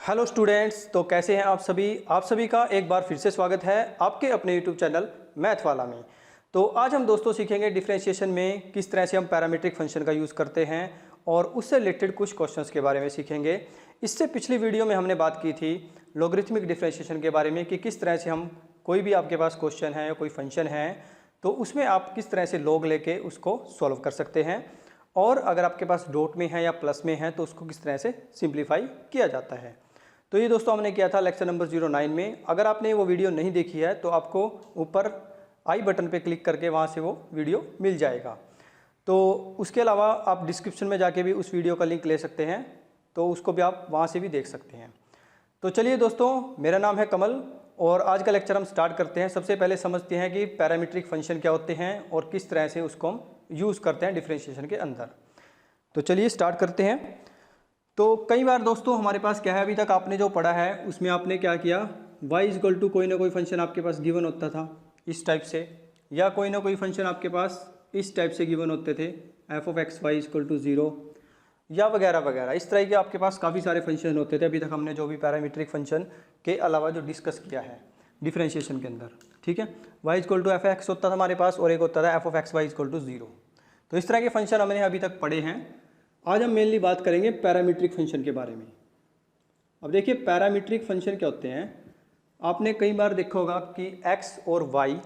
Hello students, तो कैसे हैं आप सभी का एक बार फिर से स्वागत है आपके अपने यूट्यूब चैनल मैथ वाला में। तो आज हम दोस्तों सीखेंगे डिफरेंशिएशन में किस तरह से हम पैरामीट्रिक फंक्शन का यूज़ करते हैं और उससे रिलेटेड कुछ क्वेश्चंस के बारे में सीखेंगे। इससे पिछली वीडियो में हमने बात की थी लॉगरिथमिक डिफरेंशिएशन के बारे में कि किस तरह से हम कोई भी आपके पास क्वेश्चन है या कोई फंक्शन है तो उसमें आप किस तरह से लॉग लेके उसको सॉल्व कर सकते हैं, और अगर आपके पास डॉट में है या प्लस में है तो उसको किस तरह से सिंप्लीफाई किया जाता है। तो ये दोस्तों हमने किया था लेक्चर नंबर 09 में। अगर आपने वो वीडियो नहीं देखी है तो आपको ऊपर आई बटन पे क्लिक करके वहाँ से वो वीडियो मिल जाएगा। तो उसके अलावा आप डिस्क्रिप्शन में जाके भी उस वीडियो का लिंक ले सकते हैं, तो उसको भी आप वहाँ से भी देख सकते हैं। तो चलिए दोस्तों, मेरा नाम है कमल और आज का लेक्चर हम स्टार्ट करते हैं। सबसे पहले समझते हैं कि पैरामीट्रिक फंक्शन क्या होते हैं और किस तरह से उसको हम यूज़ करते हैं डिफरेंशिएशन के अंदर। तो चलिए स्टार्ट करते हैं। तो कई बार दोस्तों हमारे पास क्या है, अभी तक आपने जो पढ़ा है उसमें आपने क्या किया, y इक्वल टू कोई ना कोई फंक्शन आपके पास गिवन होता था इस टाइप से, या कोई ना कोई फंक्शन आपके पास इस टाइप से गिवन होते थे f of x y equal to 0 या वगैरह वगैरह। इस तरह के आपके पास काफ़ी सारे फंक्शन होते थे अभी तक हमने जो भी पैरामीट्रिक फंक्शन के अलावा जो डिस्कस किया है डिफरेंशिएशन के अंदर। ठीक है, y equal to f x होता था हमारे पास और एक होता था f of x y equal to 0। तो इस तरह के फंक्शन हमने अभी तक पढ़े हैं। आज हम मेनली बात करेंगे पैरामीट्रिक फंक्शन के बारे में। अब देखिए पैरामीट्रिक फंक्शन क्या होते हैं। आपने कई बार देखा होगा कि x और y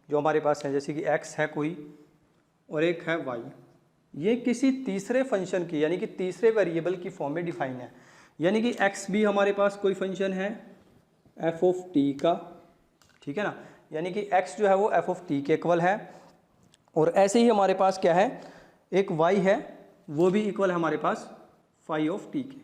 जो हमारे पास है, जैसे कि x है कोई और एक है y, ये किसी तीसरे फंक्शन की यानी कि तीसरे वेरिएबल की फॉर्म में डिफाइन है। यानी कि x भी हमारे पास कोई फंक्शन है f ऑफ t का, ठीक है ना, यानी कि x जो है वो f ऑफ t के इक्वल है। और ऐसे ही हमारे पास क्या है, एक y है वो भी इक्वल है हमारे पास फाई ऑफ टी के।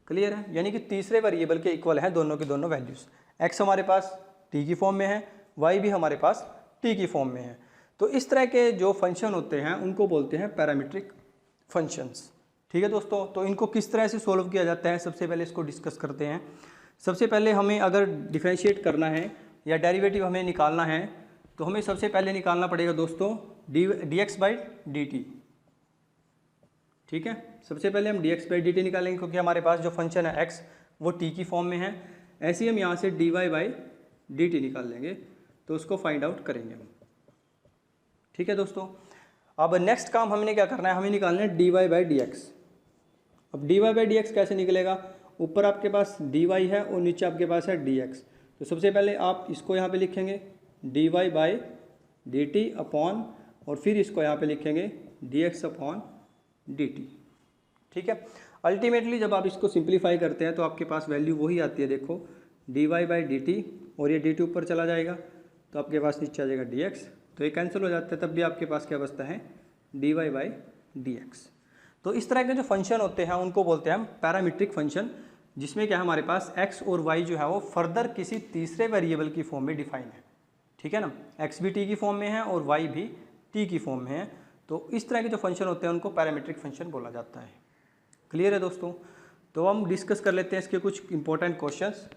क्लियर है, यानी कि तीसरे वेरिएबल के इक्वल है दोनों के दोनों वैल्यूज। x हमारे पास t की फॉर्म में है, y भी हमारे पास t की फॉर्म में है। तो इस तरह के जो फंक्शन होते हैं उनको बोलते हैं पैरामीट्रिक फंक्शंस। ठीक है दोस्तों, तो इनको किस तरह से सोल्व किया जाता है सबसे पहले इसको डिस्कस करते हैं। सबसे पहले हमें अगर डिफ्रेंशिएट करना है या डेरिवेटिव हमें निकालना है तो हमें सबसे पहले निकालना पड़ेगा दोस्तों D x by d T. ठीक है, सबसे पहले हम dx बाई डी टी निकालेंगे क्योंकि हमारे पास जो फंक्शन है x वो t की फॉर्म में है। ऐसे ही हम यहाँ से dy बाई डी टी निकाल लेंगे, तो उसको फाइंड आउट करेंगे हम। ठीक है दोस्तों, अब नेक्स्ट काम हमने क्या करना है, हमें निकालना है dy बाई डी एक्स। अब dy बाई डी एक्स कैसे निकलेगा, ऊपर आपके पास dy है और नीचे आपके पास है dx। तो सबसे पहले आप इसको यहाँ पर लिखेंगे dy by d t upon, और फिर इसको यहाँ पर लिखेंगे dx अपॉन dt। ठीक है, अल्टीमेटली जब आप इसको सिंप्लीफाई करते हैं तो आपके पास वैल्यू वही आती है, देखो dy बाई डी टी, और ये dt ऊपर चला जाएगा तो आपके पास नीचे आ जाएगा dx, तो ये कैंसिल हो जाता है, तब भी आपके पास क्या बचता है dy बाई dx। तो इस तरह के जो फंक्शन होते हैं उनको बोलते हैं हम पैरामीट्रिक फंक्शन, जिसमें क्या है हमारे पास x और y जो है वो फर्दर किसी तीसरे वेरिएबल की फॉर्म में डिफाइन है। ठीक है ना, x भी t की फॉर्म में है और y भी t की फॉर्म में है। तो इस तरह के जो फंक्शन होते हैं उनको पैरामीट्रिक फंक्शन बोला जाता है। क्लियर है दोस्तों, तो हम डिस्कस कर लेते हैं इसके कुछ इंपॉर्टेंट क्वेश्चंस।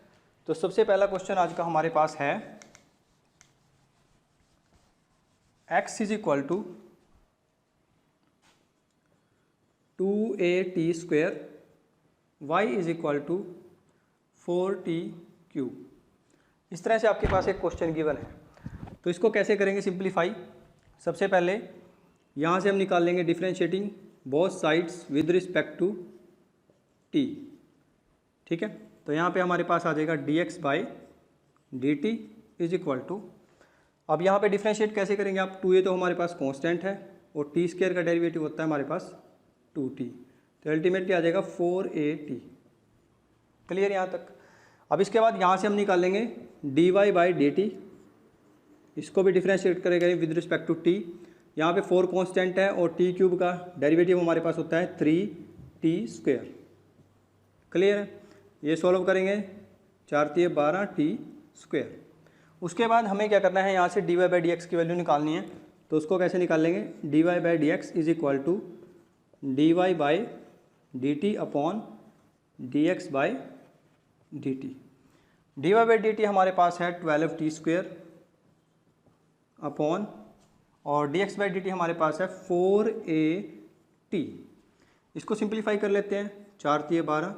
तो सबसे पहला क्वेश्चन आज का हमारे पास है x is equal to 2at square, y is equal to 4t cube. इस तरह से आपके पास एक क्वेश्चन गिवन है। तो इसको कैसे करेंगे सिंप्लीफाई। सबसे पहले यहाँ से हम निकाल लेंगे differentiating both sides with respect to t। ठीक है, तो यहाँ पे हमारे पास आ जाएगा dx by d t is equal to, अब यहाँ पे डिफरेंशिएट कैसे करेंगे आप, 2a तो हमारे पास कांस्टेंट है और t स्क्वायर का डेरिवेटिव होता है हमारे पास 2t, तो अल्टीमेटली आ जाएगा 4at। क्लियर यहाँ तक। अब इसके बाद यहाँ से हम निकाल लेंगे dy बाई डी टी, इसको भी डिफरेंशिएट करेंगे विद रिस्पेक्ट टू t। यहाँ पे 4 कांस्टेंट है और t क्यूब का डेरिवेटिव हमारे पास होता है 3t स्क्वायर। क्लियर है, ये सॉल्व करेंगे 4 × 12 t स्क्वायर। उसके बाद हमें क्या करना है, यहाँ से dy बाई डी एक्स की वैल्यू निकालनी है। तो उसको कैसे निकालेंगे, dy by d x is equal to dy by d t upon dx by d t. dy by d t हमारे पास है 12t स्क्वायर अपॉन, और dx बाई डी टी हमारे पास है 4at। इसको सिंप्लीफाई कर लेते हैं, 4 × 12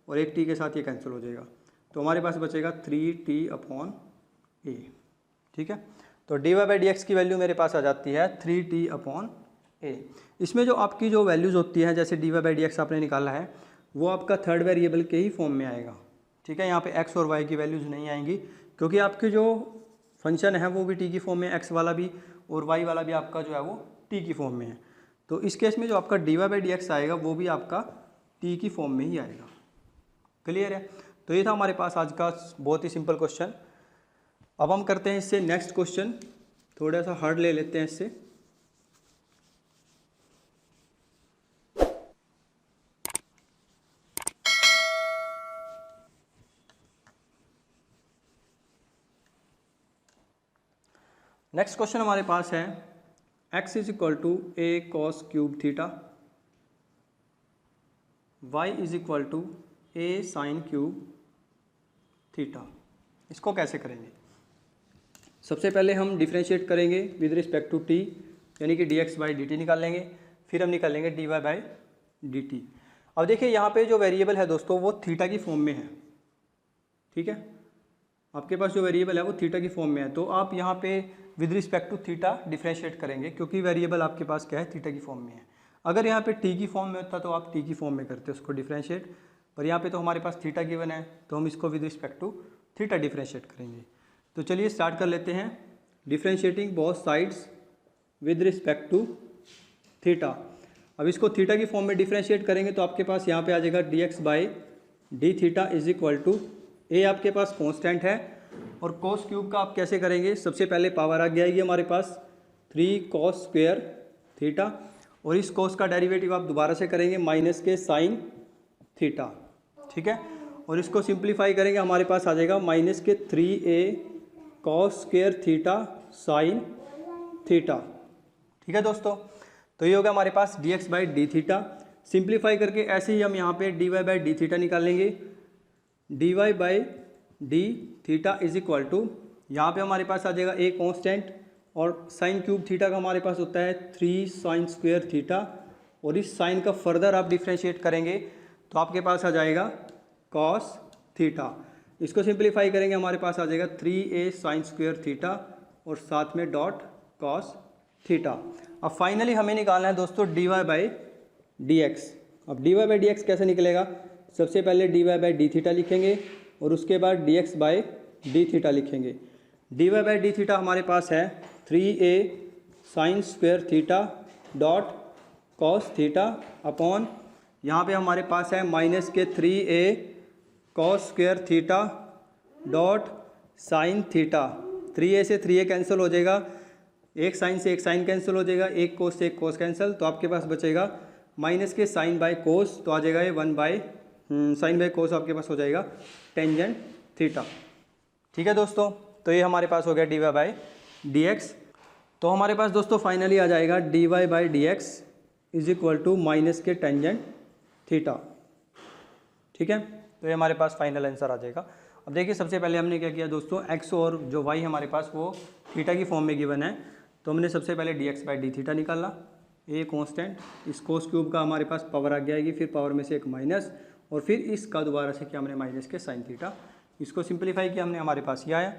और एक टी के साथ ये कैंसिल हो जाएगा, तो हमारे पास बचेगा 3t/a। ठीक है, तो dy/dx की वैल्यू मेरे पास आ जाती है 3t/a। इसमें जो आपकी जो वैल्यूज़ होती हैं, जैसे dy/dx आपने निकाला है, वो आपका थर्ड वेरिएबल के ही फॉर्म में आएगा। ठीक है, यहाँ पे x और y की वैल्यूज़ नहीं आएंगी, क्योंकि आपकी जो फंक्शन है वो भी t की फॉर्म में, x वाला भी और y वाला भी आपका जो है वो t की फॉर्म में है। तो इस केस में जो आपका dy/dx आएगा वो भी आपका t की फॉर्म में ही आएगा। क्लियर है? तो ये था हमारे पास आज का बहुत ही सिंपल क्वेश्चन। अब हम करते हैं इससे नेक्स्ट क्वेश्चन, थोड़ा सा हार्ड ले लेते हैं इससे। नेक्स्ट क्वेश्चन हमारे पास है x = a cos cube theta, y = a sin cube theta. इसको कैसे करेंगे? सबसे पहले हम डिफ्रेंशिएट करेंगे विद रिस्पेक्ट टू t, यानी कि dx/dt निकालेंगे, फिर हम निकालेंगे dy/dt। अब देखिए यहाँ पे जो वेरिएबल है दोस्तों वो थीटा की फॉर्म में है। ठीक है, आपके पास जो वेरिएबल है वो थीटा की फॉर्म में है, तो आप यहाँ पे with respect to theta differentiate करेंगे, क्योंकि वेरिएबल आपके पास क्या है, थीटा की फॉर्म में है। अगर यहाँ पे t की फॉर्म में होता तो आप t की फॉर्म में करते उसको डिफ्रेंशिएट, पर यहाँ पे तो हमारे पास थीटा गिवन है, तो हम इसको with respect to theta differentiate करेंगे। तो चलिए स्टार्ट कर लेते हैं। Differentiating both sides with respect to theta. अब इसको थीटा की फॉर्म में डिफ्रेंशिएट करेंगे तो आपके पास यहाँ पे आ जाएगा dx/d थीटा = a आपके पास कांस्टेंट है, और कोस क्यूब का आप कैसे करेंगे? सबसे पहले पावर आ जाएगी हमारे पास 3 cos स्क्वायर थीटा, और इस कोस का डेरिवेटिव आप दोबारा से करेंगे माइनस के साइन थीटा। ठीक है, और इसको सिंप्लीफाई करेंगे, हमारे पास आ जाएगा माइनस के 3a cos square theta sine theta. ठीक है दोस्तों, तो ये होगा हमारे पास dx/d थीटा। सिंप्लीफाई करके ऐसे ही हम यहाँ पे dy/d थीटा निकालेंगे। dy/d थीटा = यहाँ पे हमारे पास आ जाएगा a कांस्टेंट, और साइन क्यूब थीटा का हमारे पास होता है 3 sin स्क्वायर थीटा, और इस साइन का फर्दर आप डिफ्रेंशिएट करेंगे तो आपके पास आ जाएगा cos थीटा। इसको सिंप्लीफाई करेंगे, हमारे पास आ जाएगा 3a sin स्क्वायर थीटा और साथ में डॉट cos थीटा। अब फाइनली हमें निकालना है दोस्तों dy/dx। अब dy/dx कैसे निकलेगा? सबसे पहले dy/d थीटा लिखेंगे और उसके बाद dx/d थीटा लिखेंगे। dy/d थीटा हमारे पास है 3a sin square theta dot cos theta upon, यहाँ पे हमारे पास है माइनस के 3a cos square theta dot sine theta. 3a से 3a कैंसिल हो जाएगा, एक साइन से एक साइन कैंसिल हो जाएगा, एक कोस से एक कोस कैंसिल, तो आपके पास बचेगा माइनस के साइन बाय कोस, तो आ जाएगा ये 1 साइन बाय कोस आपके पास हो जाएगा टेंजेंट थीटा। ठीक है दोस्तों, तो ये हमारे पास हो गया dy/dx। तो हमारे पास दोस्तों फाइनली आ जाएगा dy/dx = माइनस के टेंजेंट थीटा। ठीक है, तो ये हमारे पास फाइनल आंसर आ जाएगा। अब देखिए सबसे पहले हमने क्या किया दोस्तों, x और जो y हमारे पास वो थीटा की फॉर्म में गिवन है, तो हमने सबसे पहले dx/d थीटा निकाला, a कांस्टेंट, इस कोस क्यूब का हमारे पास पावर आ जाएगी, फिर पावर में से एक माइनस, और फिर इसका दोबारा से किया हमने माइनस के साइन थीटा। इसको सिंप्लीफाई किया हमने, हमारे पास ये आया।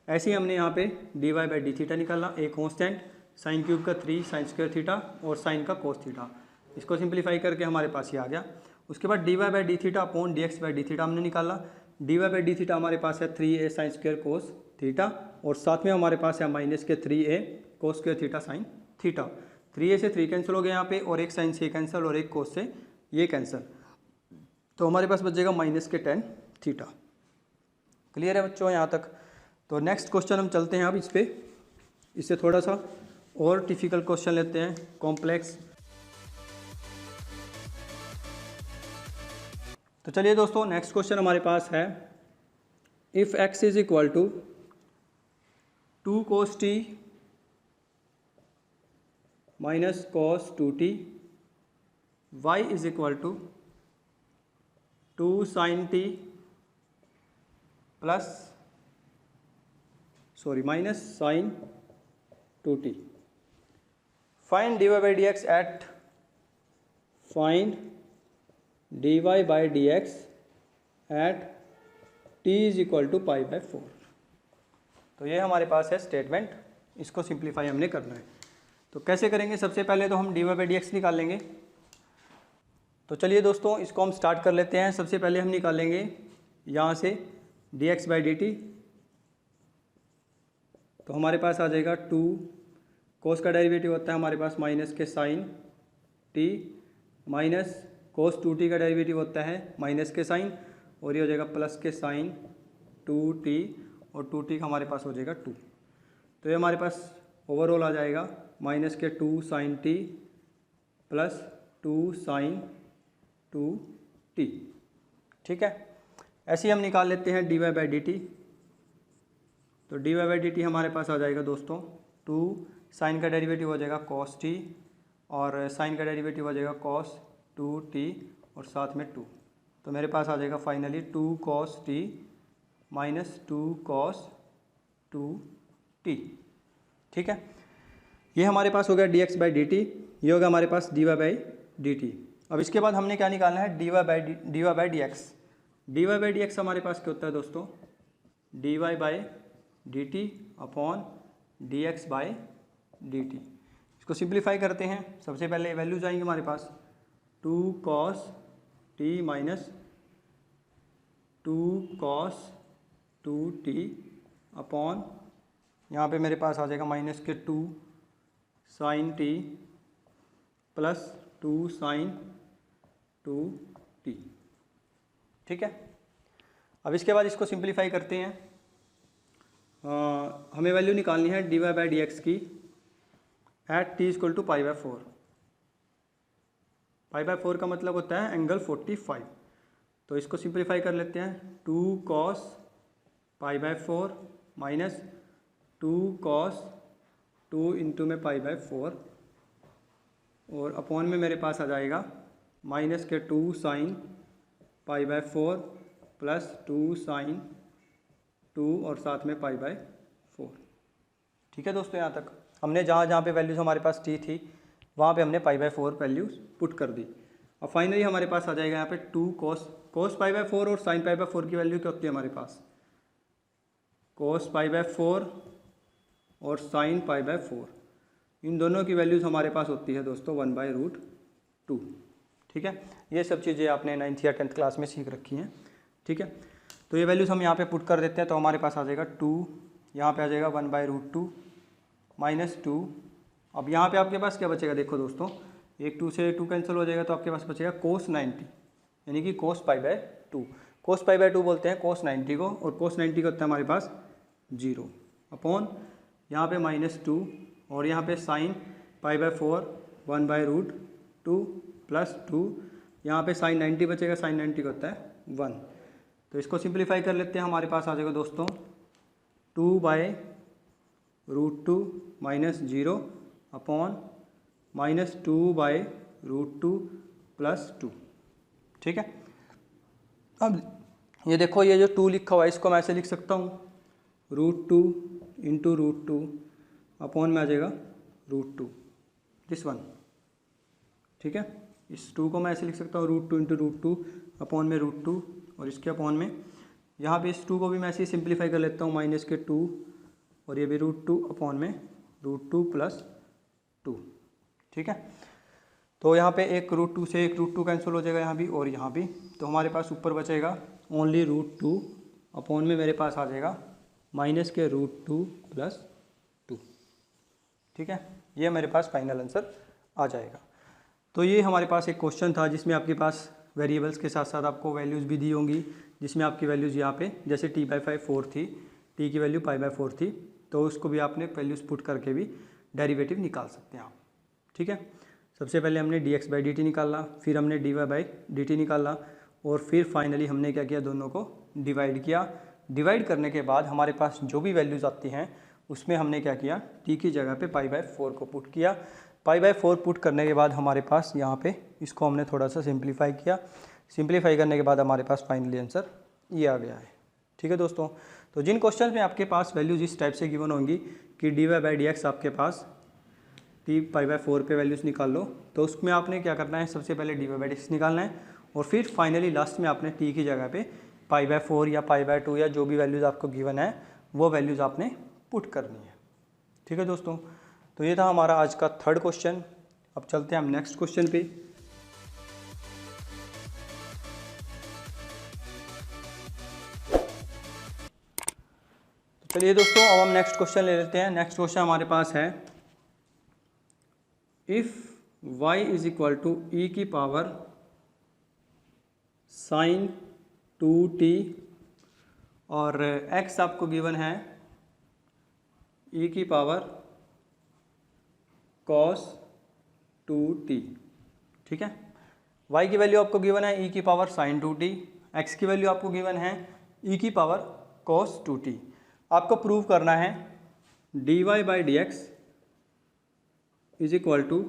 ऐसे ही हमने यहाँ पे dy/d थीटा निकाला, a कांस्टेंट, साइन क्यूब का 3 sin स्क्वायर थीटा और साइन का कोस थीटा। इसको सिंप्लीफाई करके हमारे पास ये आ गया। उसके बाद dy/d theta upon dx/d theta हमने निकाला। dy/d थीटा हमारे पास है 3a sin square cos theta, और साथ में हमारे पास है माइनस के 3a cos square theta sine theta. 3a से 3 कैंसिल हो गया यहाँ पे, और एक साइन से कैंसिल और एक कोस से ये कैंसिल, तो हमारे पास बचेगा माइनस के tan थीटा। क्लियर है बच्चों यहाँ तक? तो नेक्स्ट क्वेश्चन हम चलते हैं अब इस पे, इससे थोड़ा सा और डिफिकल्ट क्वेश्चन लेते हैं, कॉम्प्लेक्स। तो चलिए दोस्तों नेक्स्ट क्वेश्चन हमारे पास है, if x = 2 cos t minus cos 2t, y = 2 sin t minus sin 2t। Find dy/dx at, find dy/dx at t is equal to pi by 4। तो ये हमारे पास है स्टेटमेंट, इसको सिंप्लीफाई हमने करना है। तो कैसे करेंगे, सबसे पहले तो हम d y by d x निकाल लेंगे। तो चलिए दोस्तों इसको हम स्टार्ट कर लेते हैं। सबसे पहले हम निकालेंगे यहाँ से D x by d t. तो हमारे पास आ जाएगा 2 कोस का डेरिवेटिव होता है हमारे पास माइनस के sine t, minus cos 2t का डेरिवेटिव होता है माइनस के साइन, और ये हो जाएगा प्लस के साइन 2t, और 2t का हमारे पास हो जाएगा 2। तो ये हमारे पास ओवरऑल आ जाएगा माइनस के 2 sign T plus 2 sign 2t। ठीक है, ऐसे ही हम निकाल लेते हैं d y by d t. तो d y by d t हमारे पास आ जाएगा दोस्तों 2 साइन का डेरिवेटिव हो जाएगा कॉस टी, और साइन का डेरिवेटिव हो जाएगा कॉस 2t, और साथ में 2। तो मेरे पास आ जाएगा finally 2 cos t minus 2 cos 2t। ठीक है, ये हमारे पास हो गया d x by d t, ये होगा हमारे पास d y by d t. अब इसके बाद हमने क्या निकालना है, d y by d x. D y by d x हमारे पास क्या होता है दोस्तों, d y by d t upon d x by d t. इसको सिंप्लीफाई करते हैं। सबसे पहले वैल्यूज आएंगे हमारे पास 2 cos t minus 2 cos 2t upon, यहाँ पे मेरे पास आ जाएगा माइनस के 2 sign T plus 2 sign 2t। ठीक है, अब इसके बाद इसको सिंप्लीफाई करते हैं। हमें वैल्यू निकालनी है d y by d x की at t equal to pi by 4। Pi by 4 का मतलब होता है एंगल 45। तो इसको सिंप्लीफाई कर लेते हैं। 2 cos pi by 4 minus 2 cos 2 into में पाई बाय 4, और अपॉन में मेरे पास आ जाएगा माइनस के 2 sine pi by 4 plus 2 sine 2, और साथ में पाई बाय 4। ठीक है दोस्तों, यहाँ तक हमने जहाँ पे वैल्यूज़ हमारे पास टी थी वहाँ पे हमने पाई बाय 4 वैल्यूज़ पुट कर दी। और फाइनली हमारे पास आ जाएगा यहाँ पे 2 कोस पाई बाय 4 और साइन पाई बाय 4 की वैल्यू क्या होती है हमारे पास, कोस पाई बाय 4 और साइन पाई बाय 4, इन दोनों की वैल्यूज़ हमारे पास होती है दोस्तों 1/√2। ठीक है, ये सब चीज़ें आपने 9th या 10th क्लास में सीख रखी हैं। ठीक है, तो ये वैल्यूज़ हम यहाँ पे पुट कर देते हैं। तो हमारे पास आ जाएगा 2, यहाँ पे आ जाएगा 1/√2 माइनस 2। अब यहाँ पे आपके पास क्या बचेगा, देखो दोस्तों, एक 2 से 2 कैंसिल हो जाएगा, तो आपके पास बचेगा कोस 90, यानी कि कोस pi by 2। Cos pi by 2 बोलते हैं कोस 90 को, और कोस 90 का होता है हमारे पास 0 अपॉन यहाँ पे -2, और यहाँ पे साइन पाई बाय 4 1/√2 प्लस 2, यहाँ पे साइन 90 बचेगा, साइन 90 का होता है 1। तो इसको सिंप्लीफाई कर लेते हैं। हमारे पास आ जाएगा दोस्तों 2/√2 माइनस 0 अपॉन -2/√2 प्लस 2। ठीक है, अब ये देखो, ये जो 2 लिखा हुआ है इसको मैं ऐसे लिख सकता हूँ √2 इंटू √2 अपॉन में आ जाएगा √2 दिस वन। ठीक है, इस 2 को मैं ऐसे लिख सकता हूँ √2 इंटू √2 अपॉन में √2, और इसके अपॉन में यहाँ पे इस 2 को भी मैं ऐसे ही सिंप्लीफाई कर लेता हूँ माइनस के 2, और ये भी √2 अपॉन में √2 प्लस 2। ठीक है, तो यहाँ पे एक √2 से एक √2 कैंसिल हो जाएगा यहाँ भी और यहाँ भी, तो हमारे पास ऊपर बचेगा ओनली √2 अपॉन में मेरे पास आ जाएगा माइनस के √2 प्लस 2। ठीक है, ये मेरे पास फाइनल आंसर आ जाएगा। तो ये हमारे पास एक क्वेश्चन था जिसमें आपके पास वेरिएबल्स के साथ साथ आपको वैल्यूज़ भी दी होंगी, जिसमें आपकी वैल्यूज़ यहाँ पे जैसे t/4 थी, t की वैल्यू π/4 थी, तो उसको भी आपने वैल्यूज़ पुट करके भी डेरिवेटिव निकाल सकते हैं आप। ठीक है, सबसे पहले हमने dx/dt निकाला, फिर हमने dy/dt निकाला, और फिर फाइनली हमने क्या किया, दोनों को डिवाइड किया। डिवाइड करने के बाद हमारे पास जो भी वैल्यूज़ आती हैं उसमें हमने क्या किया, t की जगह पे π/4 को पुट किया। π/4 पुट करने के बाद हमारे पास यहाँ पे इसको हमने थोड़ा सा सिंप्लीफाई किया। सिंप्लीफाई करने के बाद हमारे पास फाइनली आंसर ये आ गया है। ठीक है दोस्तों, तो जिन क्वेश्चन में आपके पास वैल्यूज इस टाइप से गिवन होंगी कि dy/dx आपके पास t/4 पे वैल्यूज़ निकाल लो, तो उसमें आपने क्या करना है, सबसे पहले dy/dx निकालना है, और फिर फाइनली लास्ट में आपने t की जगह पे π/4 या π/2 या जो भी वैल्यूज़ आपको गिवन है वो वैल्यूज़ आपने पुट करनी है। ठीक है दोस्तों, तो ये था हमारा आज का थर्ड क्वेश्चन। अब चलते हैं हम नेक्स्ट क्वेश्चन पे। तो चलिए दोस्तों, अब हम नेक्स्ट क्वेश्चन ले लेते हैं। नेक्स्ट क्वेश्चन हमारे पास है, if y is equal to e की पावर sin 2t और x आपको गिवन है e की पावर cos 2t। ठीक है, y की वैल्यू आपको गिवन है e की पावर sin 2t, x की वैल्यू आपको गिवन है e की पावर cos 2t। आपको प्रूव करना है dy/dx is equal to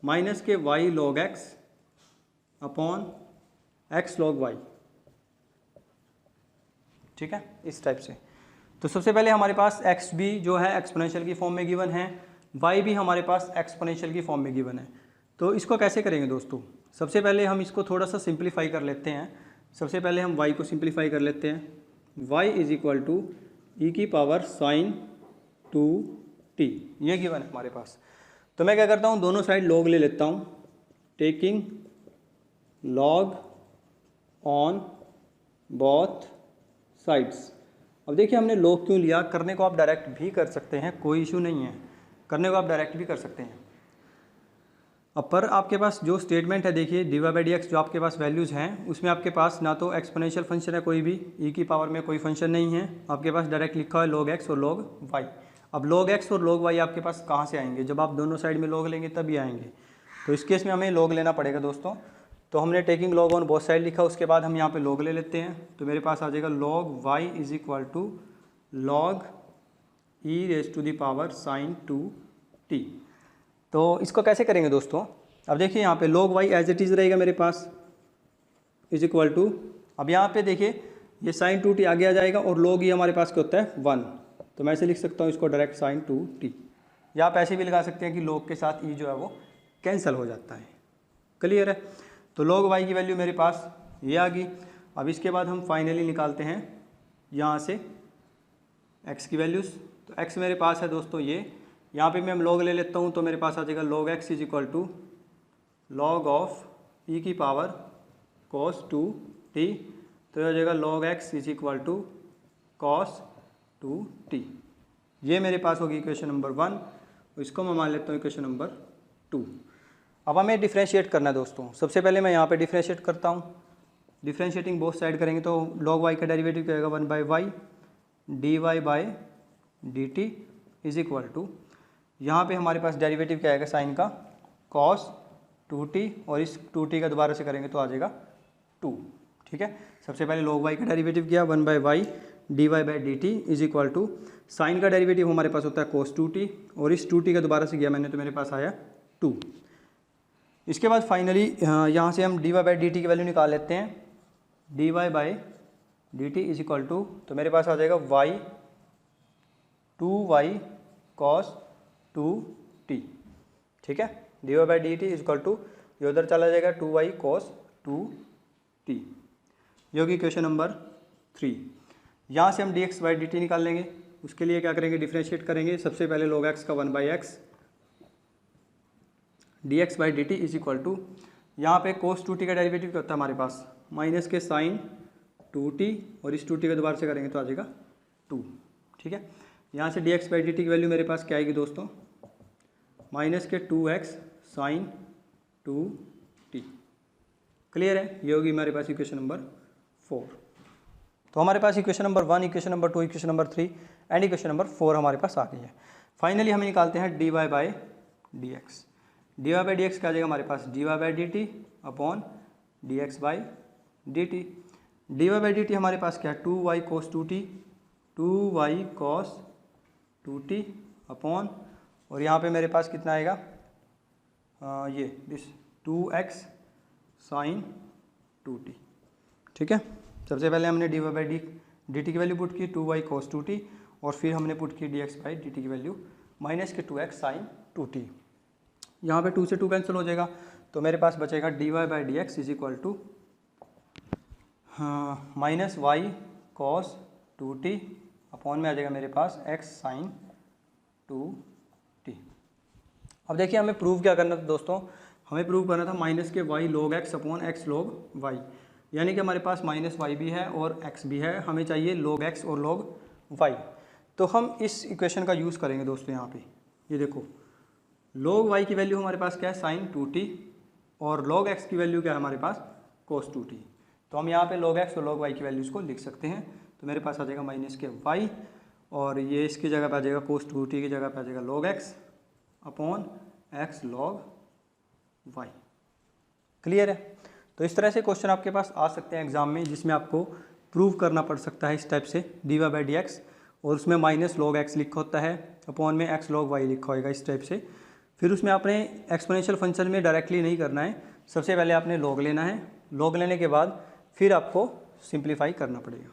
minus के y log x upon x log y। ठीक है, इस टाइप से। तो सबसे पहले हमारे पास x भी जो है एक्सपोनेंशियल की फॉर्म में गिवन है, y भी हमारे पास एक्सपोनेंशियल की फॉर्म में गिवन है। तो इसको कैसे करेंगे दोस्तों? सबसे पहले हम इसको थोड़ा सा सिंप्लीफाई कर लेते हैं। सबसे पहले हम y को सिंप्लीफाई कर लेते हैं। y इज इक्वल टू ई की पावर साइन 2t, ये गिवन है हमारे पास। तो मैं क्या करता हूँ, दोनों साइड log ले लेता हूँ, taking log on both sides. अब देखिए हमने log क्यों लिया, करने को आप डायरेक्ट भी कर सकते हैं, कोई इशू नहीं है, करने को आप डायरेक्ट भी कर सकते हैं। अब पर आपके पास जो स्टेटमेंट है, देखिए dy/dx जो आपके पास वैल्यूज़ हैं उसमें आपके पास ना तो एक्सपोनेंशियल फंक्शन है कोई भी, e की पावर में कोई फंक्शन नहीं है, आपके पास डायरेक्ट लिखा है log x और log y। अब log x और log y आपके पास कहाँ से आएंगे? जब आप दोनों साइड में log लेंगे तभी आएंगे। तो इस केस में हमें log लेना पड़ेगा दोस्तों। तो हमने taking log on both side लिखा, उसके बाद हम यहाँ पे log ले लेते हैं। तो मेरे पास आ जाएगा log y is equal to log e raise to the power sine 2t। तो इसको कैसे करेंगे दोस्तों? अब देखिए यहाँ पे log y as it is रहेगा मेरे पास इज इक्वल टू, अब यहाँ पे देखिए ये साइन 2t आगे आ जाएगा और log e हमारे पास क्या होता है 1। तो मैं ऐसे लिख सकता हूँ इसको डायरेक्ट साइन 2t, या आप ऐसे भी लगा सकते हैं कि log के साथ e जो है वो कैंसिल हो जाता है। क्लियर है? तो log y की वैल्यू मेरे पास ये आ गई। अब इसके बाद हम फाइनली निकालते हैं यहाँ से x की वैल्यूज़। तो x मेरे पास है दोस्तों ये, यहाँ पे मैं log ले लेता हूँ, तो मेरे पास आ जाएगा log x is equal to log of e की पावर cos 2t। तो ये हो जाएगा log x is equal to cos 2t। ये मेरे पास होगी इक्वेशन नंबर 1, इसको मैं मान लेता हूँ इक्वेशन नंबर 2। अब हमें डिफ्रेंशिएट करना है दोस्तों। सबसे पहले मैं यहाँ पे डिफ्रेंशिएट करता हूँ। डिफ्रेंशिएटिंग बोथ साइड करेंगे तो log y का डेरिवेटिव क्या होगा 1/y dy/dt is equal to, यहाँ पे हमारे पास डेरिवेटिव क्या आएगा साइन का cos 2t, और इस 2t का दोबारा से करेंगे तो आ जाएगा 2। ठीक है, सबसे पहले log y का डेरिवेटिव किया 1/y dy/dt is equal to, sine का डेरिवेटिव हमारे पास होता है cos 2t, और इस 2t का दोबारा से किया मैंने तो मेरे पास आया 2। इसके बाद फाइनली यहाँ से हम dy/dt की वैल्यू निकाल लेते हैं। dy/dt इज इक्वल टू, तो मेरे पास आ जाएगा y 2y cos 2t। ठीक है, dy/dt इज इक्वल टू, ये उधर चला जाएगा 2y cos 2t। ये होगी क्वेश्चन नंबर 3। यहाँ से हम dx/dt निकाल लेंगे। उसके लिए क्या करेंगे, डिफ्रेंशिएट करेंगे। सबसे पहले log x का 1/x dx/dt is equal to, यहाँ पे cos 2t का डेरिवेटिव क्या होता है हमारे पास माइनस के साइन 2t, और इस 2t का दोबारा से करेंगे तो आ जाएगा 2। ठीक है, यहाँ से dx/dt की वैल्यू मेरे पास क्या आएगी दोस्तों, माइनस के 2x साइन 2t। क्लियर है? ये होगी हमारे पास इक्वेशन नंबर 4। तो हमारे पास equation number 1, equation number 2, equation number 3 and equation number 4 हमारे पास आ गई है। फाइनली हमें निकालते हैं dy/dx। dy/dx क्या आ जाएगा हमारे पास dy/dt अपॉन dx/dt। dy/dt हमारे पास क्या है 2y cos 2t, 2y cos 2t upon, और यहाँ पे मेरे पास कितना आएगा ये दिस 2x साइन 2t। ठीक है, सबसे पहले हमने dy/dt की वैल्यू पुट की 2y cos 2t, और फिर हमने पुट की dx/dt की वैल्यू माइनस के 2x साइन 2t। यहाँ पे 2 से 2 कैंसिल हो जाएगा, तो मेरे पास बचेगा dy/dx इज इक्वल टू हाँ minus y cos 2t upon में आ जाएगा मेरे पास x साइन 2t। अब देखिए हमें प्रूव क्या करना था दोस्तों, हमें प्रूव करना था माइनस के y log x upon x log y, यानी कि हमारे पास माइनस वाई भी है और x भी है, हमें चाहिए log x और log y। तो हम इस इक्वेशन का यूज़ करेंगे दोस्तों। यहाँ पे ये देखो log y की वैल्यू हमारे पास क्या है साइन 2t और log x की वैल्यू क्या है हमारे पास cos 2t। तो हम यहाँ पे log x और log y की वैल्यूज़ को लिख सकते हैं। तो मेरे पास आ जाएगा माइनस के y और ये इसकी जगह पे आ जाएगा cos 2t की जगह पे आ जाएगा log x upon x log y। Clear है? तो इस तरह से क्वेश्चन आपके पास आ सकते हैं एग्जाम में, जिसमें आपको प्रूव करना पड़ सकता है इस टाइप से dy बाई डी एक्स और उसमें माइनस log x लिखा होता है अपॉन में x log y लिखा होगा इस टाइप से। फिर उसमें आपने एक्सपोनेंशियल फंक्शन में डायरेक्टली नहीं करना है, सबसे पहले आपने log लेना है, log लेने के बाद फिर आपको सिंप्लीफाई करना पड़ेगा।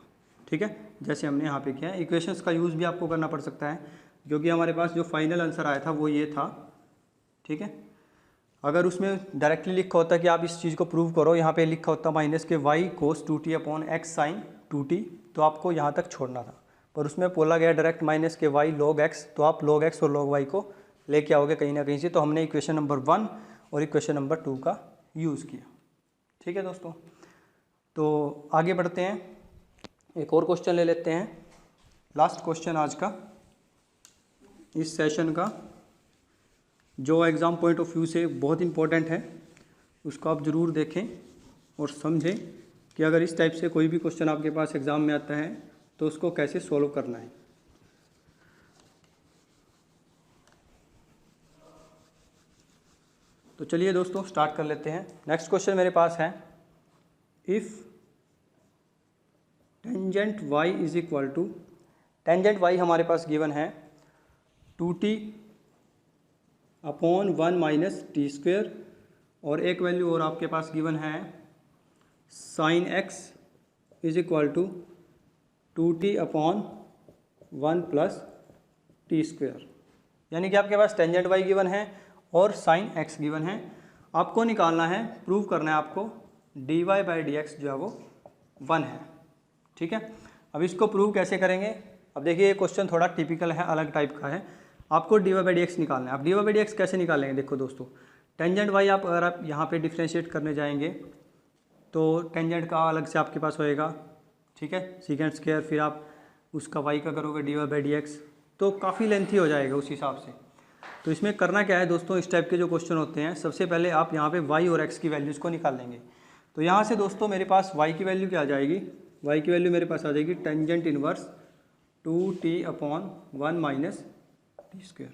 ठीक है, जैसे हमने यहाँ पे किया है। इक्वेशंस का यूज़ भी आपको करना पड़ सकता है, क्योंकि हमारे पास जो फाइनल आंसर आया था वो ये था। ठीक है, अगर उसमें डायरेक्टली लिखा होता कि आप इस चीज़ को प्रूव करो, यहाँ पे लिखा होता माइनस के y cos 2t अपॉन x साइन 2t, तो आपको यहाँ तक छोड़ना था, पर उसमें बोला गया डायरेक्ट माइनस के y log x, तो आप log x और log y को लेके आओगे कहीं ना कहीं से। तो हमने इक्वेशन नंबर 1 और इक्वेशन नंबर 2 का यूज़ किया। ठीक है दोस्तों, तो आगे बढ़ते हैं, एक और क्वेश्चन ले लेते हैं, लास्ट क्वेश्चन आज का इस सेशन का, जो एग्ज़ाम पॉइंट ऑफ व्यू से बहुत इंपॉर्टेंट है, उसको आप ज़रूर देखें और समझें कि अगर इस टाइप से कोई भी क्वेश्चन आपके पास एग्ज़ाम में आता है तो उसको कैसे सॉल्व करना है। तो चलिए दोस्तों स्टार्ट कर लेते हैं। नेक्स्ट क्वेश्चन मेरे पास है, if tangent y is equal to, tangent y हमारे पास गिवन है 2t अपॉन 1 माइनस टी स्क्वेयर, और एक वैल्यू और आपके पास गिवन है sine x is equal to 2t अपॉन 1 प्लस टी स्क्वेयर। यानी कि आपके पास टेंजेंट y गिवन है और साइन x गिवन है। आपको निकालना है, प्रूव करना है आपको dy बाई डी एक्स जो है वो 1 है। ठीक है, अब इसको प्रूव कैसे करेंगे। अब देखिए ये क्वेश्चन थोड़ा टिपिकल है, अलग टाइप का है। आपको dy बाई डी एक्स निकालना है। अब dy बाई डी एक्स कैसे निकालेंगे, देखो दोस्तों, टेंजेंट y आप अगर आप यहाँ पे डिफ्रेंशिएट करने जाएंगे तो टेंजेंट का अलग से आपके पास होएगा। ठीक है, सीकेंड स्क्वायर, फिर आप उसका y का करोगे dy बाई डी एक्स, तो काफ़ी लेंथी हो जाएगा उस हिसाब से। तो इसमें करना क्या है दोस्तों, इस टाइप के जो क्वेश्चन होते हैं, सबसे पहले आप यहाँ पे y और x की वैल्यूज़ को निकाल लेंगे। तो यहाँ से दोस्तों मेरे पास y की वैल्यू क्या आ जाएगी, y की वैल्यू मेरे पास आ जाएगी टेंजेंट इनवर्स 2t अपॉन 1 माइनस टी स्क्वायर।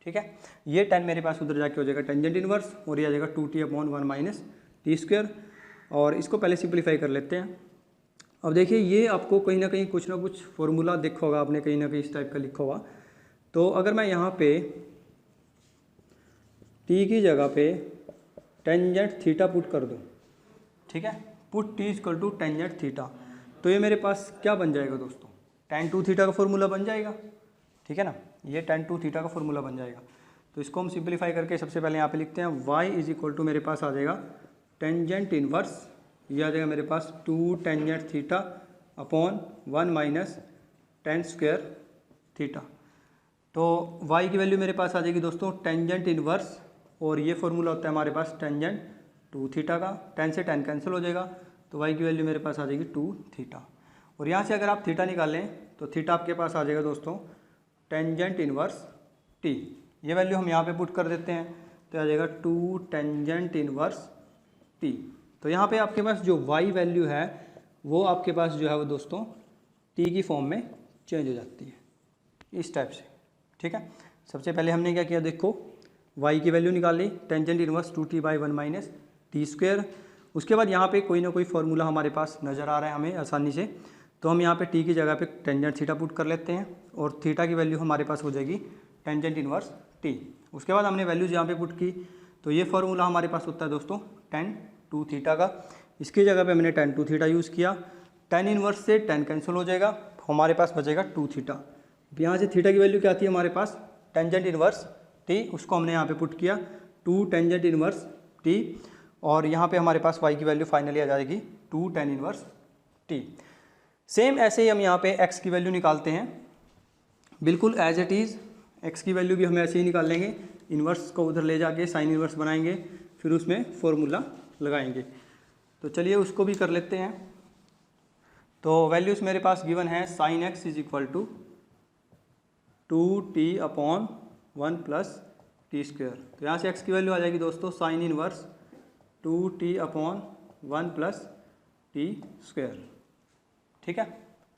ठीक है, ये 10 मेरे पास उधर जाके हो जाएगा टेंजेंट इनवर्स, और ये आ जाएगा 2t अपॉन 1 माइनस टी स्क्वायर। और इसको पहले सिंप्लीफाई कर लेते हैं। अब देखिए ये आपको कहीं ना कहीं कुछ ना कुछ फॉर्मूला देखा होगा आपने, कहीं ना कहीं इस टाइप का लिखा होगा। तो अगर मैं यहाँ पे t की जगह पे टेंजेंट थीटा पुट कर दूँ, ठीक है, put t equal to tangent theta, तो ये मेरे पास क्या बन जाएगा दोस्तों, tan 2 थीटा का फॉर्मूला बन जाएगा। ठीक है ना, ये tan 2 थीटा का फॉर्मूला बन जाएगा। तो इसको हम सिंप्लीफाई करके सबसे पहले यहाँ पे लिखते हैं, y इज इक्वल टू मेरे पास आ जाएगा टेंजेंट इनवर्स, ये आ जाएगा मेरे पास 2 tangent theta upon 1 minus ten square theta. तो y की वैल्यू मेरे पास आ जाएगी दोस्तों टेंजेंट इनवर्स, और ये फॉर्मूला होता है हमारे पास टेंजेंट 2 थीटा का, 10 से 10 कैंसिल हो जाएगा, तो y की वैल्यू मेरे पास आ जाएगी 2 थीटा। और यहाँ से अगर आप थीटा निकालें तो थीटा आपके पास आ जाएगा दोस्तों टेंजेंट इनवर्स t, ये वैल्यू हम यहाँ पे पुट कर देते हैं, तो आ जाएगा 2 टेंजेंट इनवर्स t। तो यहाँ पे आपके पास जो y वैल्यू है वो आपके पास जो है वो दोस्तों t की फॉर्म में चेंज हो जाती है इस टाइप से। ठीक है, सबसे पहले हमने क्या किया, देखो y की वैल्यू निकाल ली tangent inverse 2t by 1 minus t square. उसके बाद यहाँ पे कोई ना कोई फार्मूला हमारे पास नज़र आ रहा है हमें आसानी से, तो हम यहाँ पे t की जगह पे टेंजेंट थीटा पुट कर लेते हैं, और थीटा की वैल्यू हमारे पास हो जाएगी टेंजेंट इनवर्स t। उसके बाद हमने वैल्यूज यहाँ पे पुट की, तो ये फार्मूला हमारे पास होता है दोस्तों tan 2 थीटा का। इसकी जगह पे हमने tan 2 थीटा यूज़ किया, tan इनवर्स से tan कैंसिल हो जाएगा, हमारे पास बचेगा 2 थीटा। यहाँ से थीटा की वैल्यू क्या आती है हमारे पास, टेंजेंट इनवर्स t, उसको हमने यहाँ पे पुट किया 2 टेंजेंट इनवर्स t, और यहाँ पे हमारे पास y की वैल्यू फाइनली आ जाएगी 2 tan इनवर्स t। सेम ऐसे ही हम यहाँ पे x की वैल्यू निकालते हैं, बिल्कुल एज इट इज़ x की वैल्यू भी हम ऐसे ही निकाल लेंगे। इन्वर्स को उधर ले जाके साइन इन्वर्स बनाएंगे, फिर उसमें फॉर्मूला लगाएंगे। तो चलिए उसको भी कर लेते हैं। तो वैल्यूज़ मेरे पास गिवन है sine x is equal to 2t/1 plus t square. तो यहाँ से x की वैल्यू आ जाएगी दोस्तों sine inverse 2t/1 plus t square. ठीक है,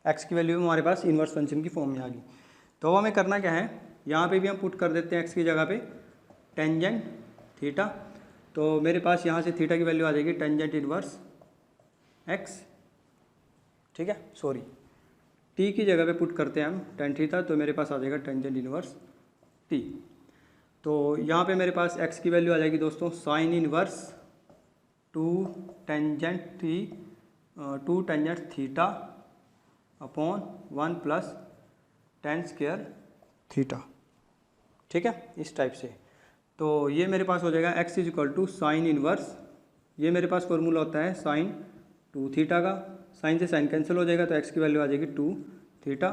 x की वैल्यू हमारे पास इनवर्स फंक्शन की फॉर्म में आ गई। तो हमें करना क्या है, यहाँ पे भी हम पुट कर देते हैं x की जगह पे टेंजेंट थीटा। तो मेरे पास यहाँ से थीटा की वैल्यू आ जाएगी टेंजेंट इनवर्स x। ठीक है, सॉरी t की जगह पे पुट करते हैं हम टेन थीटा, तो मेरे पास आ जाएगा टेंजेंट इनवर्स t। तो यहाँ पे मेरे पास x की वैल्यू आ जाएगी दोस्तों sine inverse 2 tangent theta upon 1 plus ten square theta. ठीक है, इस टाइप से। तो ये मेरे पास हो जाएगा x is equal to sine inverse, ये मेरे पास फॉर्मूला होता है साइन 2 थीटा का, साइन से साइन कैंसिल हो जाएगा, तो x की वैल्यू आ जाएगी 2 थीटा।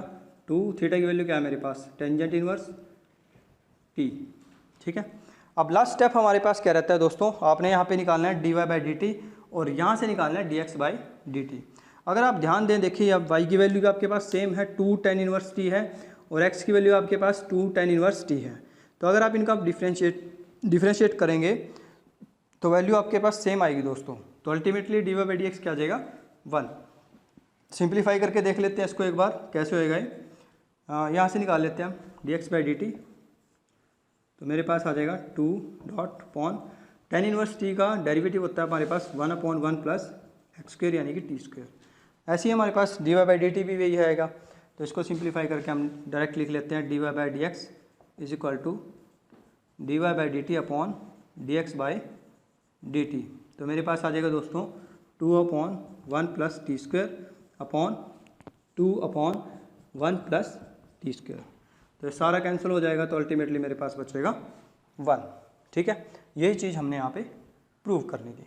2 थीटा की वैल्यू क्या है मेरे पास टेंजेंट इनवर्स t। ठीक है, अब लास्ट स्टेप हमारे पास क्या रहता है दोस्तों, आपने यहाँ पे निकालना है dy/dt और यहाँ से निकालना है dx/dt। अगर आप ध्यान दें, देखिए अब y की वैल्यू भी आपके पास सेम है 2 tan इनवर्स t है, और x की वैल्यू आपके पास 2 tan इनवर्स t है। तो अगर आप इनका डिफ्रेंशिएट करेंगे तो वैल्यू आपके पास सेम आएगी दोस्तों। तो अल्टीमेटली dy/dx क्या आ जाएगा 1। सिंप्लीफाई करके देख लेते हैं इसको एक बार कैसे होएगा ये। यहाँ से निकाल लेते हैं हम dx/dt। तो मेरे पास आ जाएगा 2 dot upon tan inverse t का डेरिवेटिव होता है हमारे पास 1/1 प्लस एक्स स्क्वेयर यानी कि टी स्क्वेयर। ऐसे ही हमारे पास dy/dt भी वही आएगा। तो इसको सिंप्लीफाई करके हम डायरेक्ट लिख लेते हैं dy/dx is equal to dy/dt upon dx/dt। तो मेरे पास आ जाएगा दोस्तों 2/1 plus t square upon 2/1 plus t square. तो सारा कैंसिल हो जाएगा, तो अल्टीमेटली मेरे पास बचेगा 1। ठीक है, यही चीज़ हमने यहाँ पे प्रूव करनी थी।